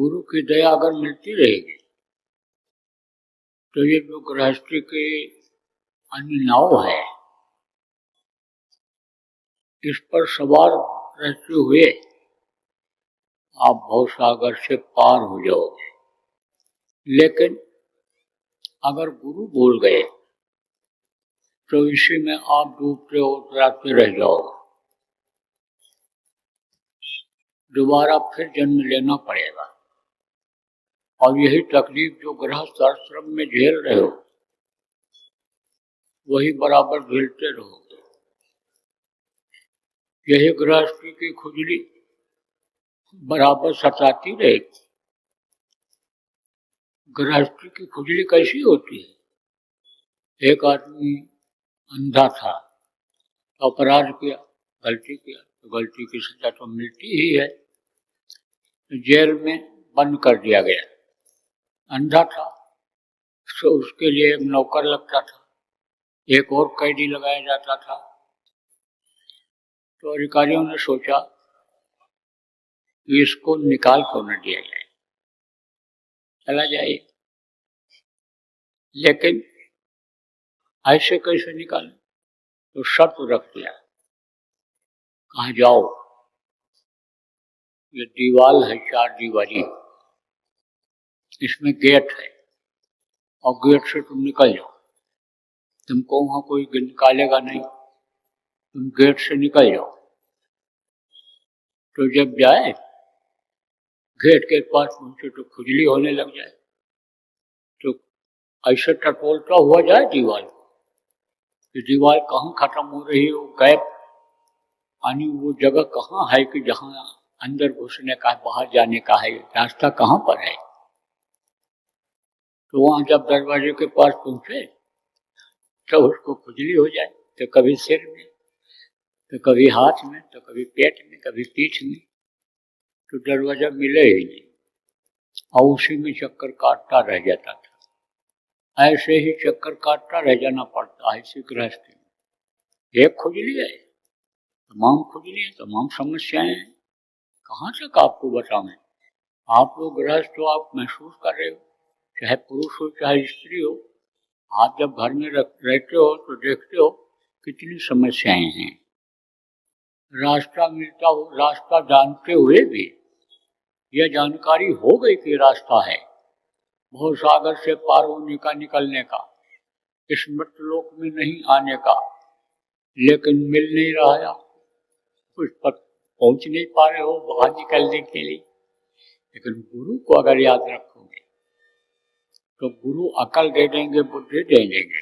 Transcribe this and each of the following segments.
गुरु की दया अगर मिलती रहेगी तो ये जो गृहस्थी के अन्य नाव है इस पर सवार रहते हुए आप भवसागर से पार हो जाओगे। लेकिन अगर गुरु भूल गए तो इसी में आप डूबते उतराते रह जाओगे, दोबारा फिर जन्म लेना पड़ेगा। और यही तकलीफ जो गृहस्थ आश्रम में झेल रहे हो वही बराबर झेलते रहोगे। यही गृहस्थी की खुजली बराबर सताती रहेगी। गृहस्थी की खुजली कैसी होती है? एक आदमी अंधा था, अपराध किया, गलती किया तो गलती की सजा तो मिलती ही है। जेल में बंद कर दिया गया। अंधा था तो उसके लिए एक नौकर लगता था, एक और कैदी लगाया जाता था। तो अधिकारियों ने सोचा कि इसको निकाल क्यों न दिया जाए, चला जाए। लेकिन ऐसे कैसे निकालें? तो शर्त रख दिया, कहा जाओ ये दीवार है 4 दीवारी, इसमें गेट है और गेट से तुम निकल जाओ, तुमको वहां कोई निकालेगा नहीं, तुम गेट से निकल जाओ। तो जब जाए गेट के पास पहुंचे तो खुजली होने लग जाए, तो ऐसे टटोलता हुआ जाए दीवार को कि दीवार कहाँ खत्म हो रही है, वो गैप यानी वो जगह कहाँ है कि जहां अंदर घुसने का है, बाहर जाने का है, रास्ता कहाँ पर है। तो वहां जब दरवाजे के पास पहुंचे तो उसको खुजली हो जाए, तो कभी सिर में, तो कभी हाथ में, तो कभी पेट में, कभी पीठ में, तो दरवाजा मिले ही नहीं और उसी में चक्कर काटता रह जाता था। ऐसे ही चक्कर काटता रह जाना पड़ता है इसी गृहस्थी में। एक खुजली है, तमाम खुजली है, तमाम समस्याएं हैं, कहाँ तक आपको बताऊं। आप लोग गृहस्थ हो, आप महसूस कर रहे हो, चाहे पुरुष हो चाहे स्त्री हो, आप जब घर में रहते हो तो देखते हो कितनी समस्याएं हैं। रास्ता मिलता हो, रास्ता जानते हुए भी यह जानकारी हो गई कि रास्ता है भवसागर से पार होने का, निकलने का, इस मृतलोक में नहीं आने का, लेकिन मिल नहीं रहा है, उस पर पहुंच नहीं पा रहे हो बाहर निकलने के लिए। लेकिन गुरु को अगर याद रखोगे तो गुरु अकल दे देंगे, बुद्धि दे देंगे,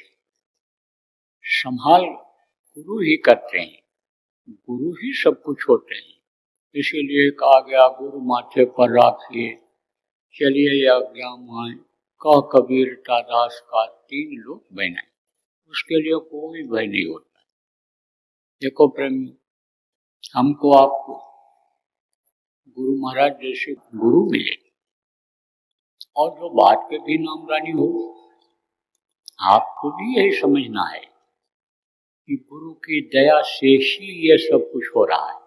संभाल गुरु ही करते हैं, गुरु ही सब कुछ होते हैं। इसीलिए कहा गया गुरु माथे पर राखिए चलिए आज्ञा माए, कह कबीर दास का 3 लोक बनाए। उसके लिए कोई भय नहीं होता। देखो प्रेमी, हमको आपको गुरु महाराज जैसे गुरु मिले और जो बात के भी नामदानी हो, आपको भी यही समझना है कि गुरु की दया से ही ये सब कुछ हो रहा है।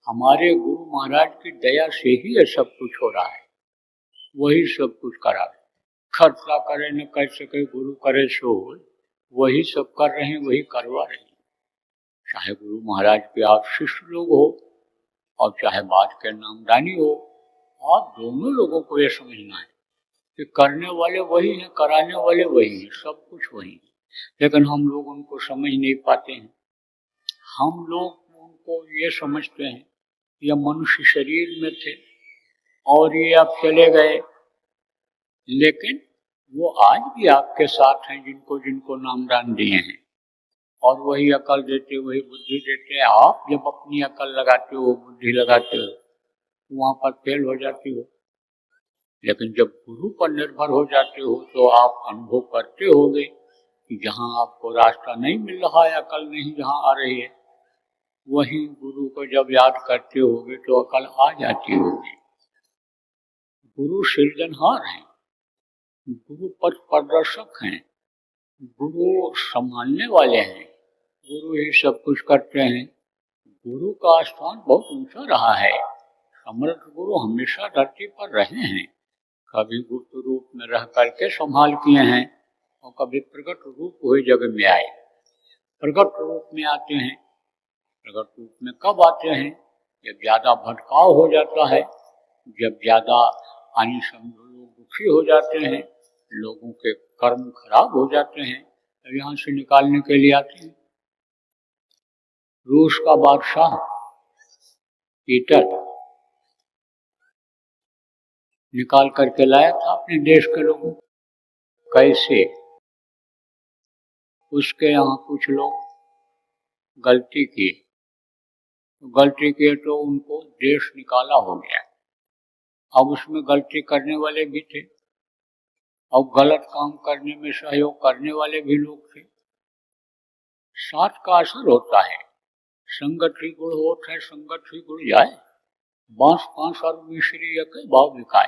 हमारे गुरु महाराज की दया से ही ये सब कुछ हो रहा है, वही सब कुछ करा। खर्चा करे न कर सके गुरु करे सो, वही सब कर रहे हैं, वही करवा रहे हैं। चाहे गुरु महाराज के आप शिष्य लोग हो और चाहे बात के नामदानी हो, आप दोनों लोगों को यह समझना है कि करने वाले वही हैं, कराने वाले वही हैं, सब कुछ वही है। लेकिन हम लोग उनको समझ नहीं पाते हैं। हम लोग उनको ये समझते हैं यह मनुष्य शरीर में थे और ये अब चले गए, लेकिन वो आज भी आपके साथ हैं जिनको जिनको नामदान दिए हैं, और वही अकल देते, वही बुद्धि देते हैं। आप जब अपनी अकल लगाते हो, बुद्धि लगाते हो, वहां पर फेल हो जाती हो। लेकिन जब गुरु पर निर्भर हो जाते हो तो आप अनुभव करते होगे कि जहां आपको रास्ता नहीं मिल रहा है, अकल नहीं जहां आ रही है, वहीं गुरु को जब याद करते होगे तो अकल आ जाती होगी। गुरु सृजनहार हैं, गुरु पथ प्रदर्शक हैं, गुरु संभालने वाले हैं, गुरु ही सब कुछ करते हैं। गुरु का स्थान बहुत ऊंचा रहा है, समर्थ गुरु हमेशा धरती पर रहे हैं, कभी गुप्त रूप में रह करके संभाल किए हैं और कभी प्रकट रूप हुए जगह में आए। प्रकट रूप में आते हैं, प्रकट रूप में कब आते हैं? जब ज्यादा भटकाव हो जाता है, जब ज्यादा आनी समझो लोग दुखी हो जाते हैं, लोगों के कर्म खराब हो जाते हैं, तब यहाँ से निकालने के लिए आते हैं। रूस का बादशाह पीटर निकाल करके लाया था अपने देश के लोगों को। कैसे? उसके यहाँ कुछ लोग गलती की, गलती किए तो उनको देश निकाला हो गया। अब उसमें गलती करने वाले भी थे और गलत काम करने में सहयोग करने वाले भी लोग थे। साथ का असर होता है, संगत ही गुण होता है, संगत ही गुण जाए। बांस 5 और मिश्री एक भाव बिकाए।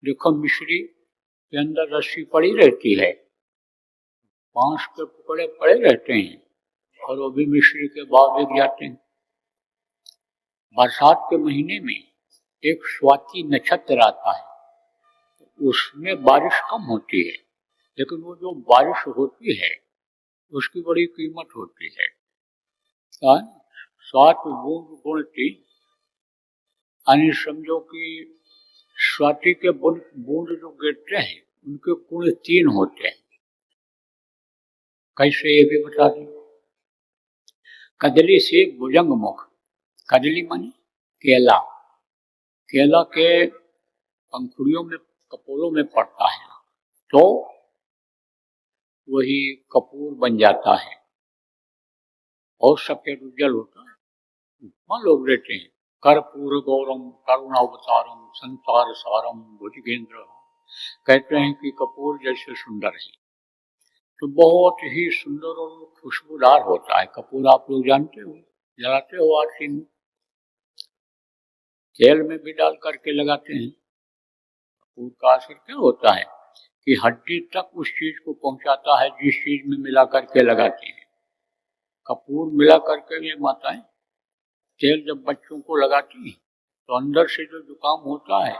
देखो मिश्री के अंदर रस्सी पड़ी रहती है, बांस के टुकड़े पड़े रहते हैं और वो भी मिश्री के भाव बिक जाते हैं। बरसात के महीने में एक स्वाति नक्षत्र आता है, उसमें बारिश कम होती है, लेकिन वो जो बारिश होती है उसकी बड़ी कीमत होती है। 7 बूंद गुण 3, यानी समझो कि स्वाति के बूंद जो गिरते हैं उनके गुण 3 होते हैं। कैसे ये भी बता दें। कदली से भुजंग मुख, कदली माने केला, केला के पंखुड़ियों में कपोलों में पड़ता है तो वही कपूर बन जाता है और सफेद उज्जवल होता है। वहां लोग रहते हैं कर्पूर गौरम करुणावतारम संसार सारम भुजगेंद्र, कहते हैं कि कपूर जैसे सुंदर है। तो बहुत ही सुंदर और खुशबूदार होता है कपूर। आप लोग जानते हो, जलाते हो आरती में, तेल में भी डाल करके लगाते हैं। कपूर का असर क्या होता है कि हड्डी तक उस चीज को पहुंचाता है जिस चीज में मिला करके लगाती है। कपूर मिला करके ये माताएं तेल जब बच्चों को लगाती है तो अंदर से जो जुकाम होता है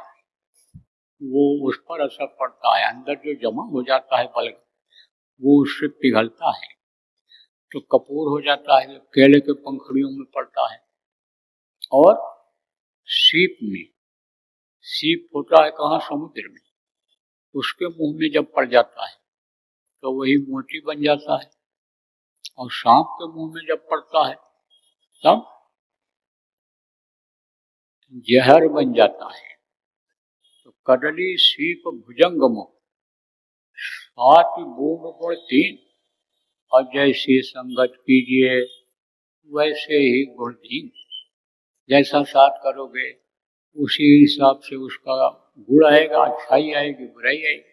वो उस पर असर पड़ता है, अंदर जो जमा हो जाता है बल्ब वो उससे पिघलता है तो कपूर हो जाता है, केले के पंखुड़ियों में पड़ता है। और सीप में, सीप होता है कहाँ? समुद्र में, उसके मुंह में जब पड़ जाता है तो वही मोती बन जाता है और सांप के मुंह में जब पड़ता है तब जहर बन जाता है। तो कदली सीप भुजंग मुख, 7 बूंद गुण 3, और जैसी संगत कीजिए वैसे ही गुण 3। जैसा साथ करोगे उसी हिसाब से उसका गुण आएगा, अच्छाई आएगी, बुराई आएगी।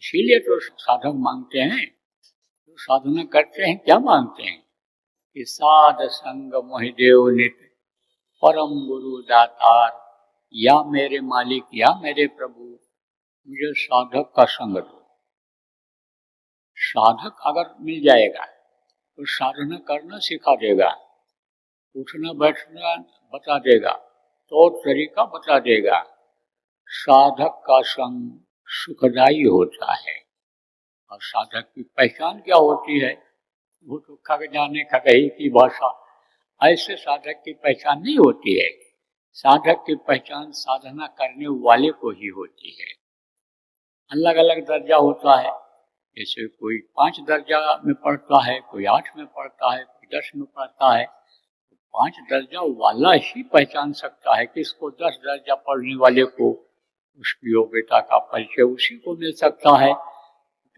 इसीलिए तो साधक मांगते हैं, तो साधना करते हैं, क्या मांगते हैं कि साध संग मोहिदेव नित परम गुरु दातार, या मेरे मालिक या मेरे प्रभु मुझे साधक का संग दो। साधक अगर मिल जाएगा तो साधना करना सिखा देगा, उठना बैठना बता देगा, तो तरीका बता देगा। साधक का संग सुखदायी होता है। और साधक की पहचान क्या होती है? वो तो खग जाने खगही की भाषा, ऐसे साधक की पहचान नहीं होती है। साधक की पहचान साधना करने वाले को ही होती है। अलग अलग दर्जा होता है, जैसे कोई 5 दर्जा में पढ़ता है, कोई 8 में पढ़ता है, कोई 10 में पढ़ता है। 5 दर्जा वाला ही पहचान सकता है, किसको 10 दर्जा पढ़ने वाले को उसकी योग्यता का परिचय उसी को मिल सकता है।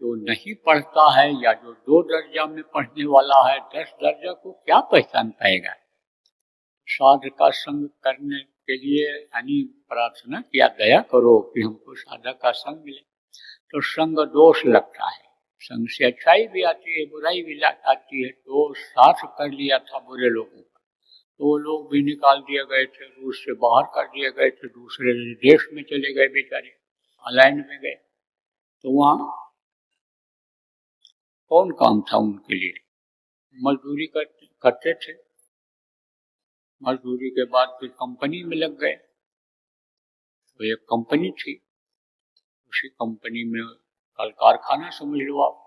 जो नहीं पढ़ता है या जो 2 दर्जा में पढ़ने वाला है 10 दर्जा को क्या पहचान पाएगा? साधक का संग करने के लिए यानी प्रार्थना किया, दया करो कि हमको साधक का संग मिले। तो संग दोष लगता है, संग से अच्छाई भी आती है, बुराई भी आती है। तो साथ कर लिया था बुरे लोगों का, तो वो लोग भी निकाल दिए गए थे, रूस से बाहर कर दिए गए थे, दूसरे देश में चले गए बेचारे, इंग्लैंड में गए। तो वहाँ कौन काम था उनके लिए? मजदूरी करते थे। मजदूरी के बाद फिर कंपनी में लग गए, तो एक कंपनी थी, उसी कंपनी में कल कारखाना समझ लो आप,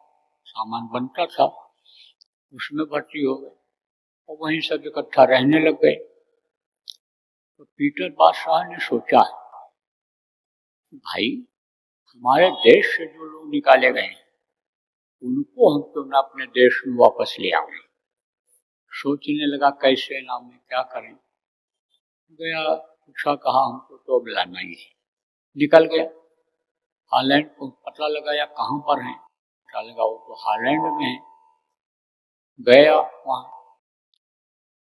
सामान बनता था, उसमें भर्ती हो गए और वहीं सब इकट्ठा रहने लग गए। तो पीटर बादशाह ने सोचा भाई हमारे देश से जो लोग निकाले गए उनको हम क्यों ना अपने देश में वापस ले आए। सोचने लगा कैसे ना, मैं क्या करें। गया, पूछा, कहा हमको तो अब लाना ही है। निकल गया हालैंड को, पता लगाया कहाँ पर है, पता लगा वो तो हालैंड में है। गया वहां,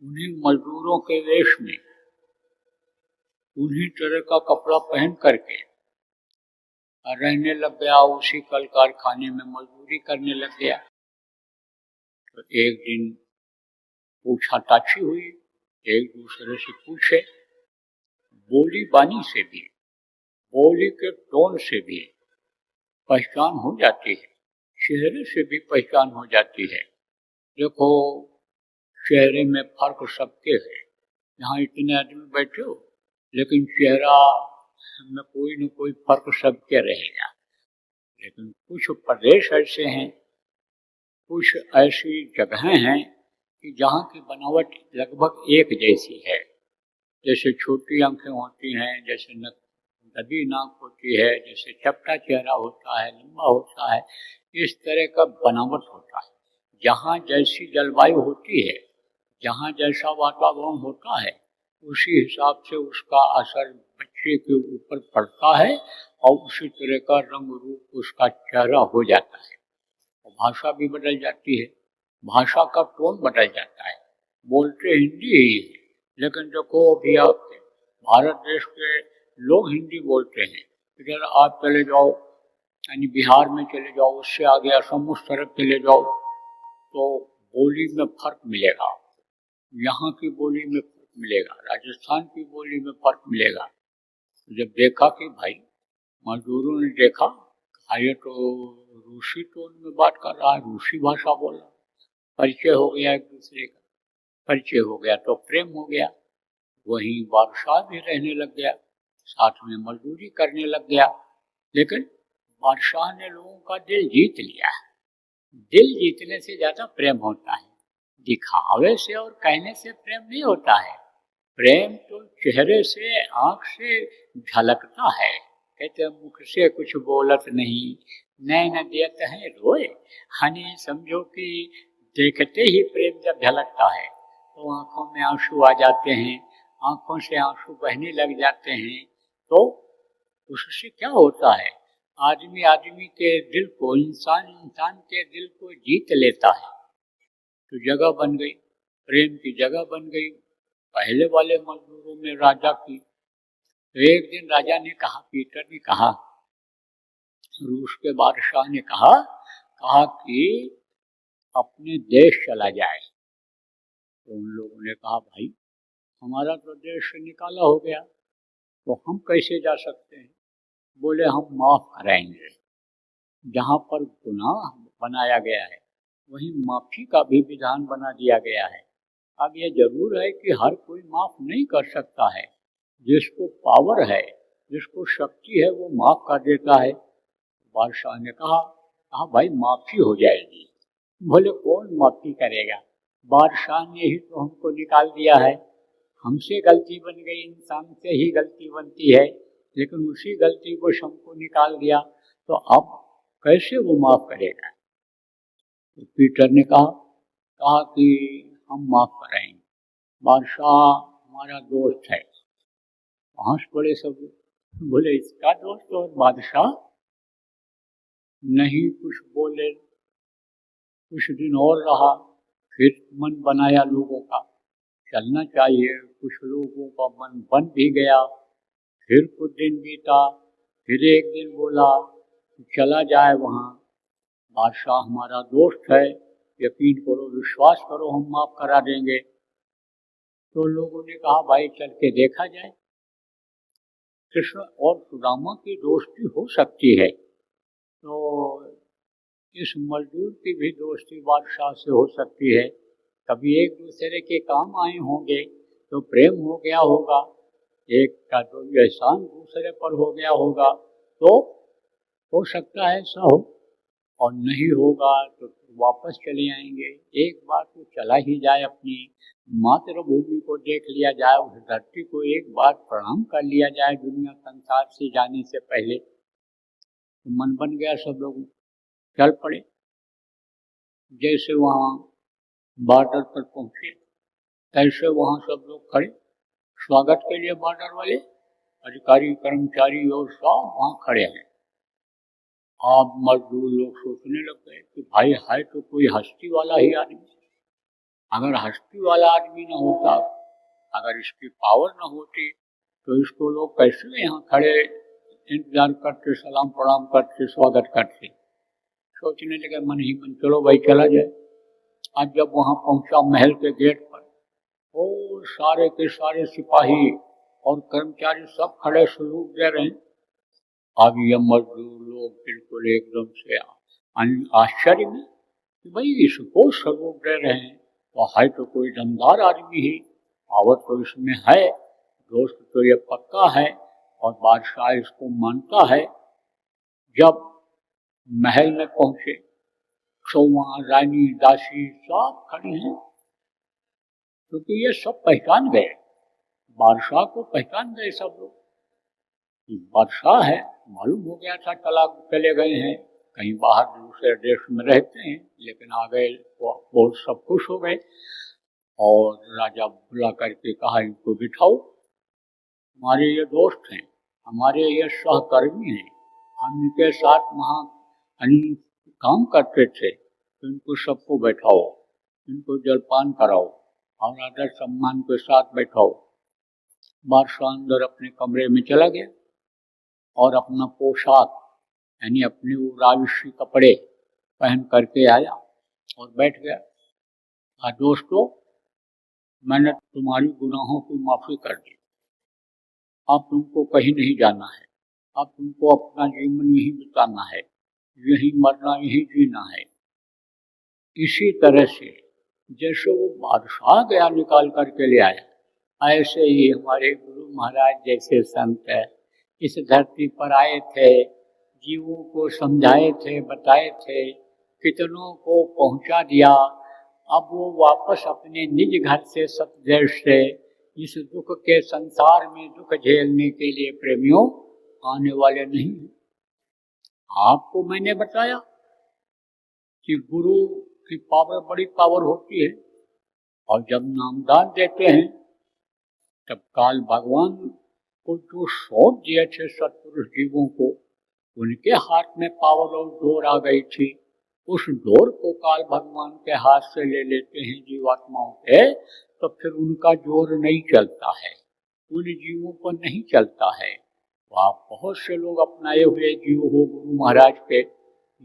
उन्हीं मजदूरों के वेश में, उन्हीं तरह का कपड़ा पहन करके रहने लग गया, उसी कल कारखाने में मजदूरी करने लग गया। तो एक दिन पूछताछ हुई, एक दूसरे से पूछे, बोली बानी से भी, बोली के टोन से भी पहचान हो जाती है, चेहरे से भी पहचान हो जाती है। देखो चेहरे में फर्क सबके है, यहाँ इतने आदमी बैठे हो लेकिन चेहरा में कोई न कोई फर्क सबके रहेगा। लेकिन कुछ प्रदेश ऐसे हैं, कुछ ऐसी जगहें हैं कि जहाँ की बनावट लगभग एक जैसी है। जैसे छोटी आंखें होती हैं, जैसे नदी नाक होती है, जैसे चपटा चेहरा होता है, लंबा होता है, इस तरह का बनावट होता है। जहाँ जैसी जलवायु होती है, जहाँ जैसा वातावरण होता है, उसी हिसाब से उसका असर बच्चे के ऊपर पड़ता है और उसी तरह का रंग रूप उसका चेहरा हो जाता है। और भाषा भी बदल जाती है, भाषा का टोन बदल जाता है। बोलते हिंदी ही है, लेकिन देखो अभी आप भारत देश के लोग हिंदी बोलते हैं, इधर आप चले जाओ यानी बिहार में चले जाओ, उससे आगे असम उस तरफ चले जाओ तो बोली में फर्क मिलेगा, यहाँ की बोली में फर्क मिलेगा, राजस्थान की बोली में फर्क मिलेगा। जब देखा कि भाई मजदूरों ने देखा, ये तो रूसी टोन में बात कर रहा है, रूसी भाषा बोल रहा, परिचय हो गया एक दूसरे का, परिचय हो गया तो प्रेम हो गया। वहीं बादशाह भी रहने लग गया, साथ में मजदूरी करने लग गया। लेकिन बादशाह ने लोगों का दिल जीत लिया। दिल जीतने से ज्यादा प्रेम होता है, दिखावे से और कहने से प्रेम नहीं होता है। प्रेम तो चेहरे से, आंख से झलकता है। कहते मुख से कुछ बोलत नहीं, नैन देत है रोए, हनी समझो कि देखते ही प्रेम जब झलकता है तो आंखों में आंसू आ जाते हैं, आंखों से आंसू बहने लग जाते हैं। तो उससे क्या होता है, आदमी आदमी के दिल को, इंसान इंसान के दिल को जीत लेता है। तो जगह बन गई, प्रेम की जगह बन गई पहले वाले मजदूरों में राजा की। तो एक दिन राजा ने कहा, पीटर ने कहा, रूस के बादशाह ने कहा कि अपने देश चला जाए। तो उन लोगों ने कहा भाई हमारा तो देश से निकाला हो गया, तो हम कैसे जा सकते हैं। बोले हम माफ कराएंगे, जहाँ पर गुनाह बनाया गया है वहीं माफी का भी विधान बना दिया गया है। अब यह जरूर है कि हर कोई माफ नहीं कर सकता है, जिसको पावर है, जिसको शक्ति है, वो माफ कर देता है। बादशाह ने कहा भाई माफी हो जाएगी। बोले कौन माफी करेगा, बादशाह ने ही तो हमको निकाल दिया है, हमसे गलती बन गई, इंसान से ही गलती बनती है, लेकिन उसी गलती को हमको निकाल दिया, तो अब कैसे वो माफ करेगा। तो पीटर ने कहा कि हम माफ कराएंगे, बादशाह हमारा दोस्त है। हंस पड़े सब, बोले इसका दोस्त और बादशाह। नहीं कुछ बोले, कुछ दिन और रहा, फिर मन बनाया लोगों का चलना चाहिए, कुछ लोगों का मन बन भी गया। फिर कुछ दिन बीता, फिर एक दिन बोला चला जाए वहाँ, बादशाह हमारा दोस्त है, यकीन करो, विश्वास करो, हम माफ करा देंगे। तो लोगों ने कहा भाई चल के देखा जाए। कृष्ण और सुदामा की दोस्ती हो सकती है, तो इस मजदूर की भी दोस्ती बादशाह से हो सकती है। कभी एक दूसरे के काम आए होंगे तो प्रेम हो गया होगा, एक का तो एहसान दूसरे पर हो गया होगा, तो हो सकता है ऐसा हो, और नहीं होगा तो वापस चले आएंगे। एक बार तो चला ही जाए, अपनी मातृभूमि को देख लिया जाए, उस धरती को एक बार प्रणाम कर लिया जाए दुनिया संसार से जाने से पहले। तो मन बन गया, सब लोग चल पड़े। जैसे वहाँ बॉर्डर पर पहुंचे, तैसे वहाँ सब लोग खड़े स्वागत के लिए, बॉर्डर वाले अधिकारी कर्मचारी और सब वहाँ खड़े हैं। आप मजदूर लोग सोचने लग गए कि भाई है तो कोई हस्ती वाला ही आदमी, अगर हस्ती वाला आदमी न होता, अगर इसकी पावर न होती तो इसको लोग कैसे यहाँ खड़े इंतजार करते, सलाम प्रणाम करते, स्वागत करते। सोचने लगे मन ही मन, चलो भाई चला जाए। आज जब वहाँ पहुंचा महल के गेट पर, और सारे के सारे सिपाही और कर्मचारी सब खड़े सलूट दे रहे हैं। अब ये मजदूर लोग बिल्कुल एकदम से आश्चर्य में कि भाई इसको सलूट दे रहे हैं, तो है तो कोई दमदार आदमी ही, पावर तो इसमें है, दोस्त तो ये पक्का है, और बादशाह इसको मानता है। जब महल में पहुंचे तो वहाँ रानी दासी सब खड़ी हैं, क्योंकि ये सब पहचान गए, बादशाह को पहचान गए सब लोग। बादशाह है, मालूम हो गया था, चले गए हैं कहीं बाहर दूसरे देश में रहते हैं, लेकिन आ गए तो बहुत सब खुश हो गए। और राजा बुला करके कहा इनको बिठाओ, हमारे ये दोस्त हैं, हमारे ये सहकर्मी हैं, हम इनके साथ वहाँ काम करते थे, तो इनको सबको बैठाओ, इनको जलपान कराओ और आदर सम्मान के साथ बैठाओ। बादशाह अंदर अपने कमरे में चला गया और अपना पोशाक यानी अपने वो राजसी कपड़े पहन करके आया और बैठ गया। दोस्तों, मैंने तुम्हारी गुनाहों की माफी कर दी, अब तुमको कहीं नहीं जाना है, अब तुमको अपना जीवन यही बिताना है, यही मरना यही जीना है। इसी तरह से जैसे वो बादशाह गया निकाल करके ले आया, ऐसे ही हमारे गुरु महाराज जैसे संत इस धरती पर आए थे, जीवों को समझाए थे, बताए थे, कितनों को पहुंचा दिया। अब वो वापस अपने निज घर से सतदेश से इस दुख के संसार में दुख झेलने के लिए प्रेमियों आने वाले नहीं। आपको मैंने बताया कि गुरु की पावर बड़ी पावर होती है, और जब नामदान देते हैं तब काल भगवान को जो सौंप दिए थे सत्पुरुष जीवों को, उनके हाथ में पावर और डोर आ गई थी। उस डोर को काल भगवान के हाथ से ले लेते हैं जीवात्माओं के, तो फिर उनका जोर नहीं चलता है, उन जीवों पर नहीं चलता है। तो आप बहुत से लोग अपनाए हुए जीव हो गुरु महाराज के,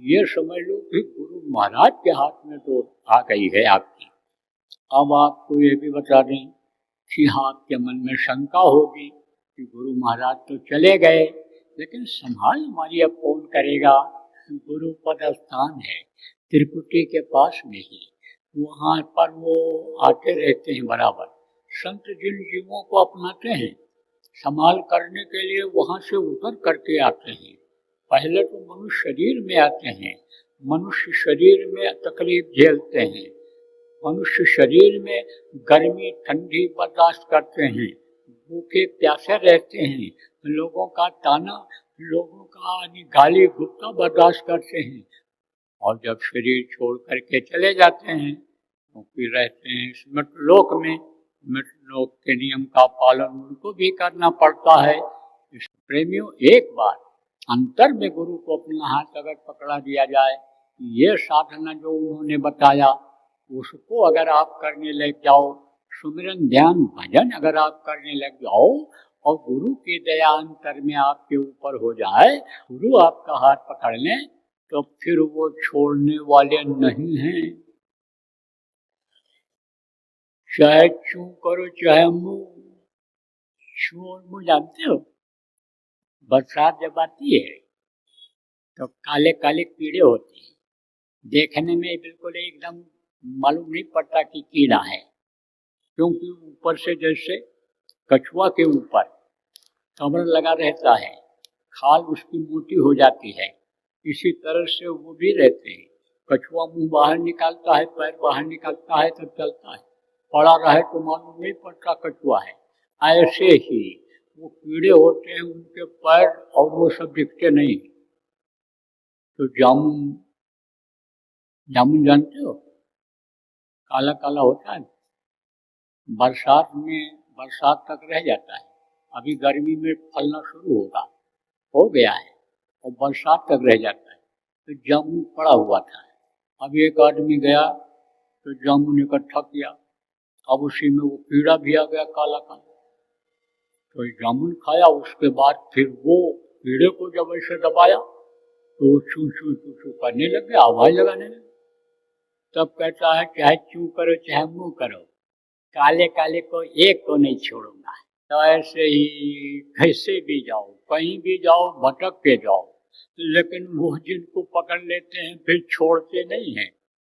ये समझ लो कि गुरु महाराज के हाथ में डोर आ गई है आपकी। अब आपको ये भी बता दें कि आपके मन में शंका होगी कि गुरु महाराज तो चले गए, लेकिन संभाल हमारी अब कौन करेगा। गुरु पद स्थान है त्रिकुटी के पास में ही, वहाँ पर वो आते रहते हैं बराबर। संत जिन जीवों को अपनाते हैं संभाल करने के लिए वहाँ से उतर करके आते हैं। पहले तो मनुष्य शरीर में आते हैं, मनुष्य शरीर में तकलीफ झेलते हैं, मनुष्य शरीर में गर्मी ठंडी बर्दाश्त करते हैं, भूखे प्यासे रहते हैं, लोगों का ताना, लोगों का गाली गुस्सा बर्दाश्त करते हैं, और जब शरीर छोड़ करके चले जाते हैं तो फिर रहते हैं मृत्यु लोक में। मृत्यु लोक के नियम का पालन उनको भी करना पड़ता है। इस प्रेमियों, एक बार अंतर में गुरु को अपना हाथ अगर पकड़ा दिया जाए, ये साधना जो उन्होंने बताया उसको अगर आप करने लग जाओ, सुमिरन ध्यान भजन अगर आप करने लग जाओ, और गुरु की दया अंतर में आपके ऊपर हो जाए, गुरु आपका हाथ पकड़ लें, तो फिर वो छोड़ने वाले नहीं हैं। चाहे चू करो चाहे मुंह, छू और मुंह जानते हो, बरसात जब आती है तो काले काले कीड़े होते हैं, देखने में बिल्कुल एकदम मालूम नहीं पड़ता कि कीड़ा है, क्योंकि ऊपर से जैसे कछुआ के ऊपर कमर लगा रहता है, खाल उसकी मोटी हो जाती है, इसी तरह से वो भी रहते हैं। कछुआ मुंह बाहर निकालता है, पैर बाहर निकालता है तब चलता है, पड़ा रहे तो मालूम नहीं पड़ता कछुआ है। ऐसे ही वो कीड़े होते हैं, उनके पैर और वो सब दिखते नहीं। तो जामुन, जामुन जानते हो, काला काला होता है, बरसात में बरसात तक रह जाता है। अभी गर्मी में फलना शुरू होगा, हो गया है, और बरसात तक रह जाता है। तो जामुन पड़ा हुआ था, अब एक आदमी गया तो जामुन इकट्ठा किया, अब उसी में वो कीड़ा भी आ गया काला काला। तो जामुन खाया, उसके बाद फिर वो कीड़े को जब ऐसे दबाया तो चू चू चू चू करने लग गया, आवाज लगाने लगे। तब कहता है चाहे चू करो चाहे मुंह करो, काले काले को एक को नहीं छोड़ूंगा। तो ऐसे ही कैसे भी जाओ, कहीं भी जाओ, भटक के जाओ, लेकिन वो जिनको पकड़ लेते हैं फिर छोड़ते नहीं हैं।